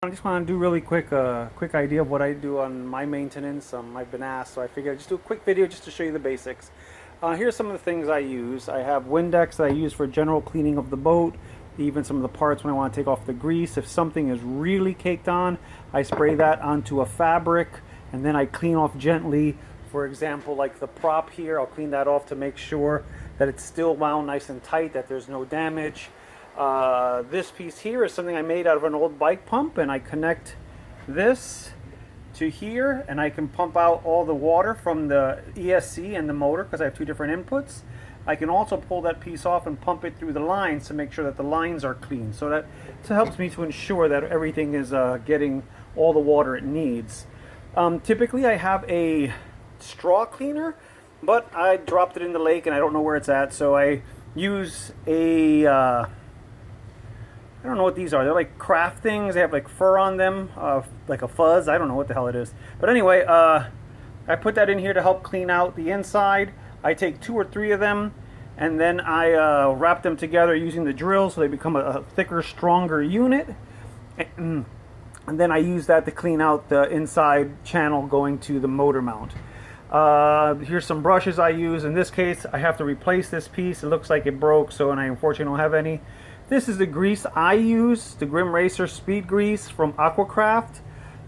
I just want to do really quick idea of what I do on my maintenance. I've been asked, so I figured I'd just do a quick video just to show you the basics. Here's some of the things I use. I have Windex that I use for general cleaning of the boat, even some of the parts when I want to take off the grease. If something is really caked on, I spray that onto a fabric and then I clean off gently. For example, like the prop here, I'll clean that off to make sure that it's still wound nice and tight, that there's no damage. This piece here is something I made out of an old bike pump, and I connect this to here and I can pump out all the water from the ESC and the motor because I have two different inputs. I can also pull that piece off and pump it through the lines to make sure that the lines are clean. So that helps me to ensure that everything is getting all the water it needs. Typically I have a straw cleaner, but I dropped it in the lake and I don't know where it's at, so I use a I don't know what these are. They're like craft things. They have like fur on them, like a fuzz. I don't know what the hell it is. But anyway, I put that in here to help clean out the inside. I take 2 or 3 of them, and then I wrap them together using the drill so they become a thicker, stronger unit. And then I use that to clean out the inside channel going to the motor mount. Here's some brushes I use. In this case, I have to replace this piece. It looks like it broke, so and I unfortunately don't have any. This is the grease I use, the Grim Racer Speed Grease from Aquacraft.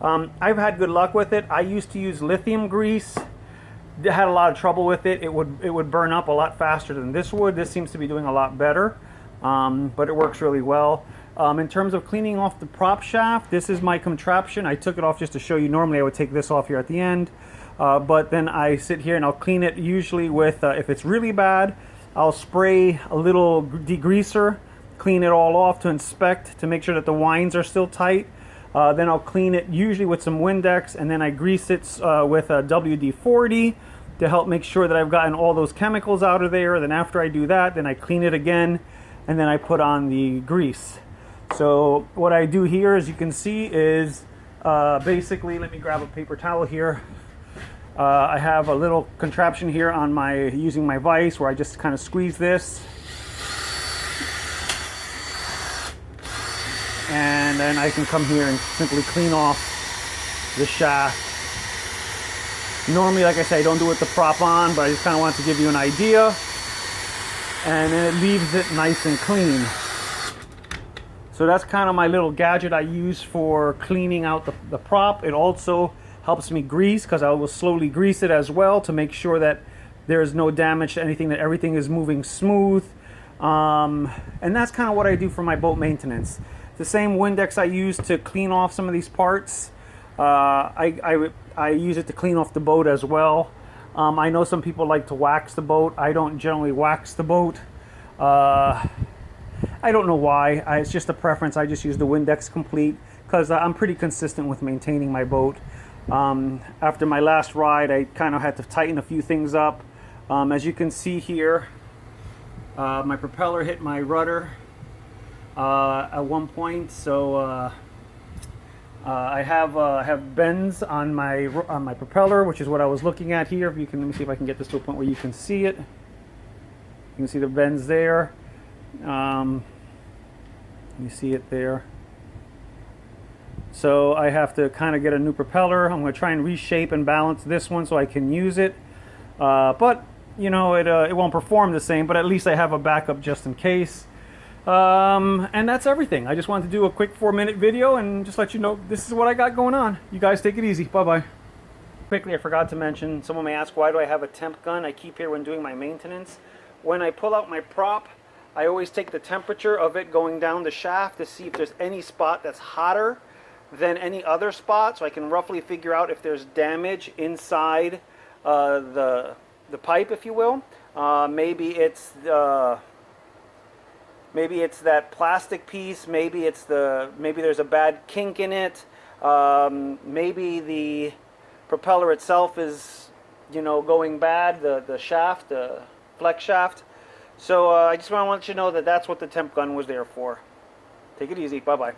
I've had good luck with it. I used to use lithium grease. Had a lot of trouble with it. It would burn up a lot faster than this would. This seems to be doing a lot better, but it works really well. In terms of cleaning off the prop shaft, this is my contraption. I took it off just to show you. Normally I would take this off here at the end, but then I sit here and I'll clean it usually with, if it's really bad, I'll spray a little degreaser, clean it all off to inspect to make sure that the winds are still tight. Then I'll clean it usually with some Windex, and then I grease it with a WD-40 to help make sure that I've gotten all those chemicals out of there. Then after I do that, then I clean it again, and then I put on the grease. So what I do here, as you can see, is basically, let me grab a paper towel here. I have a little contraption here on using my vise where I just kind of squeeze this. And then I can come here and simply clean off the shaft. Normally, like I say, I don't do it with the prop on, but I just kind of want to give you an idea. And then it leaves it nice and clean. So that's kind of my little gadget I use for cleaning out the prop. It also helps me grease, because I will slowly grease it as well to make sure that there is no damage to anything, that everything is moving smooth. And that's kind of what I do for my boat maintenance. The same Windex I use to clean off some of these parts, I use it to clean off the boat as well. I know some people like to wax the boat. I don't generally wax the boat. I don't know why. It's just a preference. I just use the Windex Complete because I'm pretty consistent with maintaining my boat. After my last ride, I kind of had to tighten a few things up. As you can see here, my propeller hit my rudder at one point, so I have bends on my propeller, which is what I was looking at here. If you can, let me see if I can get this to a point where you can see it. You can see the bends there. You see it there. So I have to kind of get a new propeller. I'm going to try and reshape and balance this one so I can use it. But you know, it won't perform the same. But at least I have a backup just in case. And that's everything. I just wanted to do a quick 4-minute video and just let you know this is what I got going on. You guys take it easy. Bye-bye. Quickly, I forgot to mention, someone may ask, why do I have a temp gun I keep here when doing my maintenance? When I pull out my prop, I always take the temperature of it going down the shaft to see if there's any spot that's hotter than any other spot, so I can roughly figure out if there's damage inside the pipe, if you will. Maybe it's that plastic piece. Maybe there's a bad kink in it. Maybe the propeller itself is, you know, going bad. The shaft, the flex shaft. So I just want to let you know that that's what the temp gun was there for. Take it easy. Bye bye.